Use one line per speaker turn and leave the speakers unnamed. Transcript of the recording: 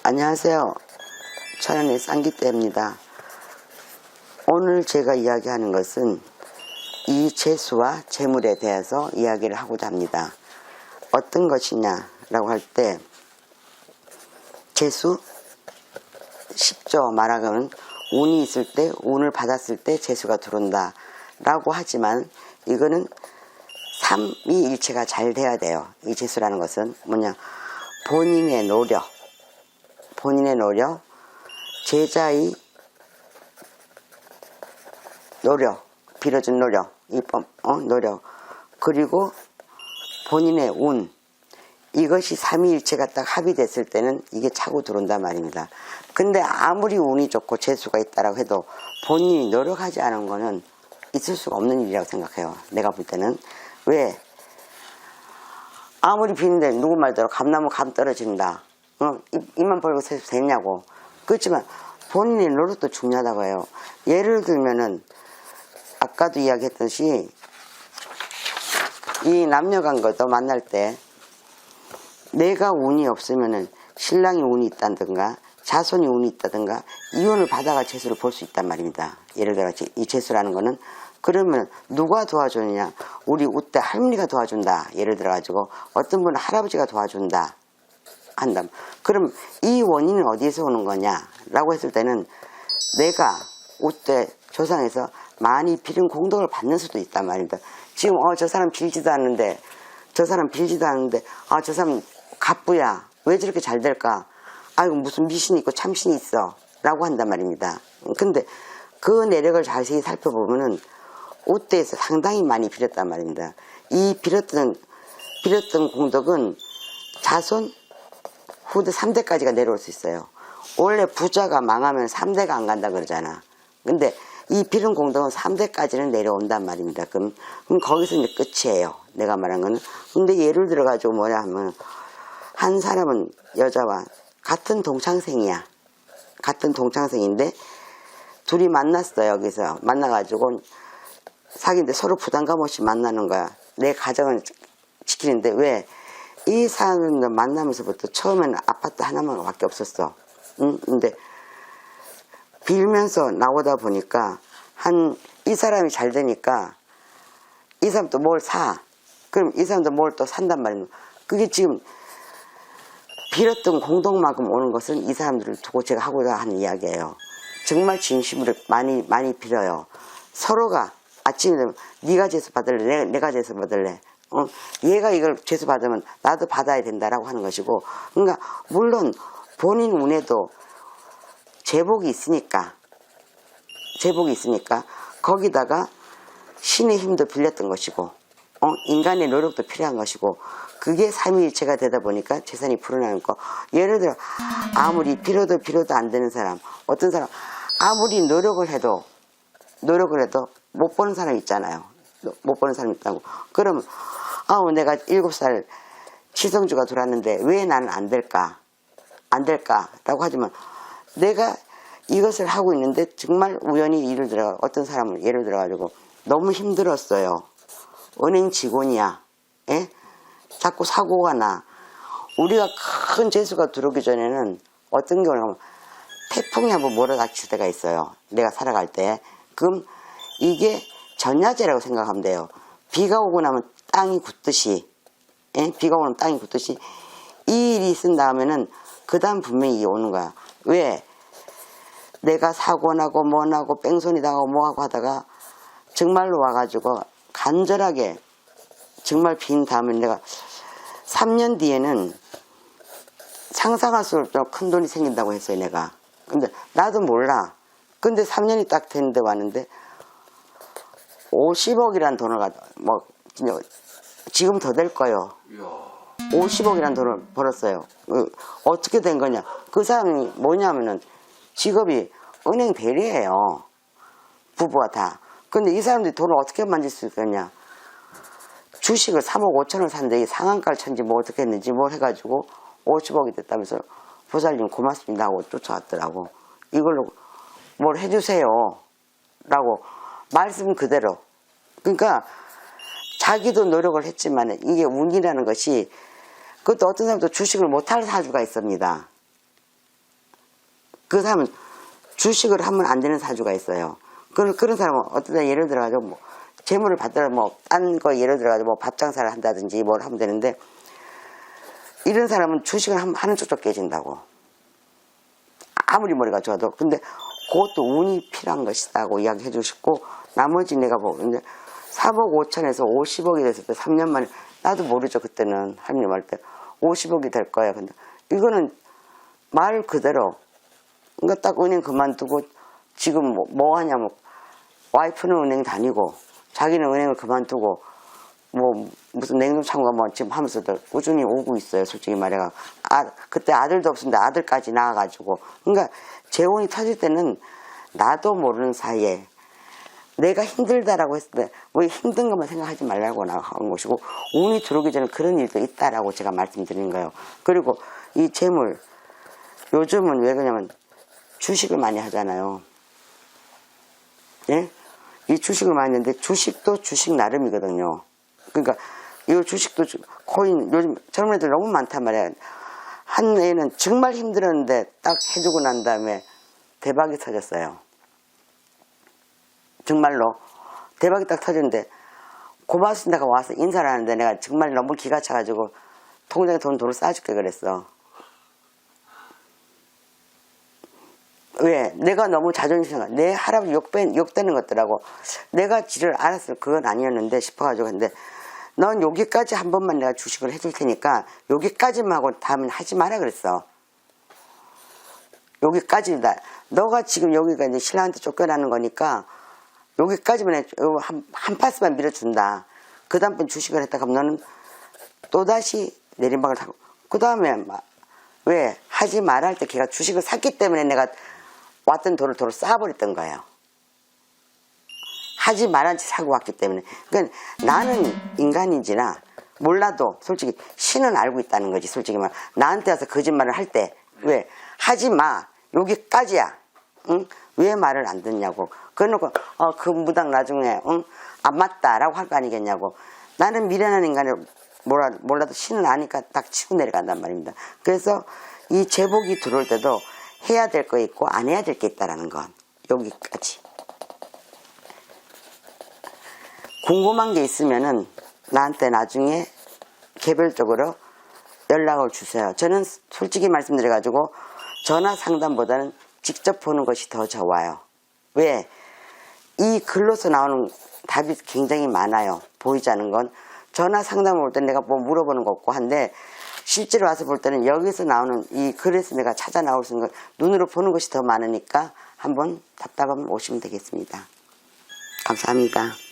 안녕하세요. 천연의 쌍기떼입니다. 오늘 제가 이야기하는 것은 이 재수와 재물에 대해서 이야기를 하고자 합니다. 어떤 것이냐라고 할 때 재수 쉽죠. 말하면 운이 있을 때, 운을 받았을 때 재수가 들어온다 라고 하지만 이거는 삼위일체가 잘 돼야 돼요. 이 재수라는 것은 뭐냐, 본인의 노력, 제자의 노력, 빌어준 노력, 노력, 그리고 본인의 운, 이것이 삼위일체가 딱 합의됐을 때는 이게 차고 들어온단 말입니다. 근데 아무리 운이 좋고 재수가 있다라고 해도 본인이 노력하지 않은 거는 있을 수가 없는 일이라고 생각해요. 내가 볼 때는. 왜? 아무리 비는데 누구 말대로 감나무 감 떨어진다. 입만 벌고 세수 됐냐고. 그렇지만 본인의 노력도 중요하다고 해요. 예를 들면은 아까도 이야기했듯이 이 남녀관계도 만날 때 내가 운이 없으면은 신랑이 운이 있다든가 자손이 운이 있다든가 이혼을 받아가 재수를 볼 수 있단 말입니다. 예를 들어 이 재수라는 거는 그러면 누가 도와주느냐, 우리 우때 할머니가 도와준다. 예를 들어 가지고 어떤 분은 할아버지가 도와준다 한다. 그럼 이 원인은 어디에서 오는 거냐 라고 했을 때는 내가 우때 조상에서 많이 빌은 공덕을 받는 수도 있단 말입니다. 지금 저 사람 빌지도 않는데 저 사람 갑부야 왜 저렇게 잘 될까, 아이고 무슨 미신이 있고 참신이 있어 라고 한단 말입니다. 근데 그 내력을 자세히 살펴보면은 우때에서 상당히 많이 빌었단 말입니다. 이 빌었던 공덕은 자손 후대 3대까지가 내려올 수 있어요. 원래 부자가 망하면 3대가 안 간다 그러잖아. 근데 이 빌은 공덕은 3대까지는 내려온단 말입니다. 그럼 거기서 이제 끝이에요. 내가 말한 거는. 근데 예를 들어 가지고 뭐냐 하면 한 사람은 여자와 같은 동창생이야. 같은 동창생인데 둘이 만났어요. 여기서 만나가지고 사귀는데 서로 부담감 없이 만나는 거야. 내 가정을 지키는데 왜? 이 사람들 만나면서부터 처음에는 아파트 하나만 밖에 없었어. 근데 빌면서 나오다 보니까 이 사람이 잘 되니까 이 사람도 뭘 사. 그럼 이 사람도 뭘 또 산단 말입니다. 그게 지금 빌었던 공덕만큼 오는 것은 이 사람들을 두고 제가 하고자 하는 이야기예요. 정말 진심으로 많이 빌어요. 서로가 아침에 되면 네가 재수 받을래, 내가 재수 받을래. 얘가 이걸 재수 받으면 나도 받아야 된다라고 하는 것이고, 그러니까 물론 본인 운에도 제복이 있으니까 거기다가 신의 힘도 빌렸던 것이고, 인간의 노력도 필요한 것이고, 그게 삼위일체가 되다 보니까 재산이 불어나는 거. 예를 들어 아무리 빌어도 안 되는 사람, 어떤 사람 아무리 노력을 해도 못 보는 사람 있잖아요. 못 보는 사람 있다고. 그럼 내가 7살 치성주가 들어왔는데 왜 나는 안 될까 라고 하지만 내가 이것을 하고 있는데 정말 우연히 어떤 사람은 예를 들어 가지고 너무 힘들었어요. 은행 직원이야. 예? 자꾸 사고가 나. 우리가 큰 재수가 들어오기 전에는 어떤 경우를 하면 태풍이 한번 몰아닥칠 때가 있어요. 내가 살아갈 때. 그럼 이게 전야제라고 생각하면 돼요. 비가 오고 나면 땅이 굳듯이, 이 일이 있은 다음에는 그 다음 분명히 오는 거야. 왜? 내가 사고 나고 뭐 나고 뺑소니 당하고 뭐하고 하다가 정말로 와가지고 간절하게 정말 빈 다음에 내가 3년 뒤에는 상상할 수 없도록 큰 돈이 생긴다고 했어요, 내가. 근데 나도 몰라. 근데 3년이 딱 됐는데 왔는데 50억이란 돈을 지금 더 될 거예요. 50억이란 돈을 벌었어요. 어떻게 된 거냐? 그 사람이 뭐냐면은 직업이 은행 대리예요. 부부가 다. 근데 이 사람들이 돈을 어떻게 만질 수 있겠냐? 주식을 3억 5천을 샀는데 상한가를 천지 뭐 어떻게 했는지 뭘 해가지고 50억이 됐다면서 보살님 고맙습니다 하고 쫓아왔더라고. 이걸로 뭘 해주세요 라고 말씀 그대로. 그러니까 자기도 노력을 했지만 이게 운이라는 것이, 그것도 어떤 사람도 주식을 못할 사주가 있습니다. 그 사람은 주식을 하면 안 되는 사주가 있어요. 그런 사람은 어떤 예를 들어가지고 뭐 재물을 받더라도 뭐 딴 거 예를 들어가지고 뭐 밥 장사를 한다든지 뭘 하면 되는데 이런 사람은 주식을 하는 쪽쪽 깨진다고. 아무리 머리가 좋아도. 근데 그것도 운이 필요한 것이다고 이야기해 주시고 나머지 내가 뭐 이제 3억 5천에서 50억이 됐을 때 3년 만에 나도 모르죠. 그때는 하느님 할 때 50억이 될 거야. 근데 이거는 말 그대로 그러니까 딱 은행 그만두고 지금 뭐 하냐면 와이프는 은행 다니고 자기는 은행을 그만두고 뭐 무슨 냉동창고가 뭐 지금 하면서도 꾸준히 오고 있어요. 솔직히 말해가 그때 아들도 없었는데 아들까지 낳아가지고 그러니까 재혼이 터질 때는 나도 모르는 사이에 내가 힘들다라고 했을 때 뭐 힘든 것만 생각하지 말라고 하는 것이고 운이 들어오기 전에 그런 일도 있다라고 제가 말씀드리는 거예요. 그리고 이 재물 요즘은 왜 그러냐면 주식을 많이 하잖아요. 예? 이 주식을 많이 하는데 주식도 주식 나름이거든요. 그러니까 이 주식도 코인 요즘 젊은 애들 너무 많단 말이야. 한 애는 정말 힘들었는데 딱 해주고 난 다음에 대박이 터졌어요. 정말로 대박이 딱 터졌는데 고맙습니다가 와서 인사를 하는데 내가 정말 너무 기가 차가지고 통장에 돈을 쌓아줄게 그랬어. 왜? 내가 너무 자존심 상해. 내 할아버지 욕되는 것더라고. 내가 지를 알았을 그건 아니었는데 싶어가지고 근데 넌 여기까지 한 번만 내가 주식을 해줄 테니까 여기까지만 하고 다음엔 하지 마라 그랬어. 여기까지다. 너가 지금 여기가 이제 신랑한테 쫓겨나는 거니까 여기까지만 한 파스만 밀어준다. 그 다음번 주식을 했다 하면 너는 또다시 내리막을 타고 그 다음에 왜 하지 말라 할 때 걔가 주식을 샀기 때문에 내가 왔던 돈을 도로 쌓아버렸던 거예요. 하지 말한 채 사고 왔기 때문에. 그러니까 나는 인간인지나 몰라도 솔직히 신은 알고 있다는 거지. 솔직히 말 나한테 와서 거짓말을 할 때 왜 하지 마 여기까지야. 응? 왜 말을 안 듣냐고. 그래놓고 그 무당 나중에 응? 안 맞다라고 할 거 아니겠냐고. 나는 미련한 인간을 몰라도 신은 아니까 딱 치고 내려간단 말입니다. 그래서 이 제복이 들어올 때도 해야 될 거 있고 안 해야 될 게 있다라는 건 여기까지. 궁금한 게 있으면은 나한테 나중에 개별적으로 연락을 주세요. 저는 솔직히 말씀드려가지고 전화 상담보다는 직접 보는 것이 더 좋아요. 왜? 이 글로서 나오는 답이 굉장히 많아요. 보이지 않는 건. 전화 상담을 볼 때 내가 뭐 물어보는 거 없고 한데 실제로 와서 볼 때는 여기서 나오는 이 글에서 내가 찾아 나올 수 있는 걸 눈으로 보는 것이 더 많으니까 한번 답답하면 오시면 되겠습니다. 감사합니다.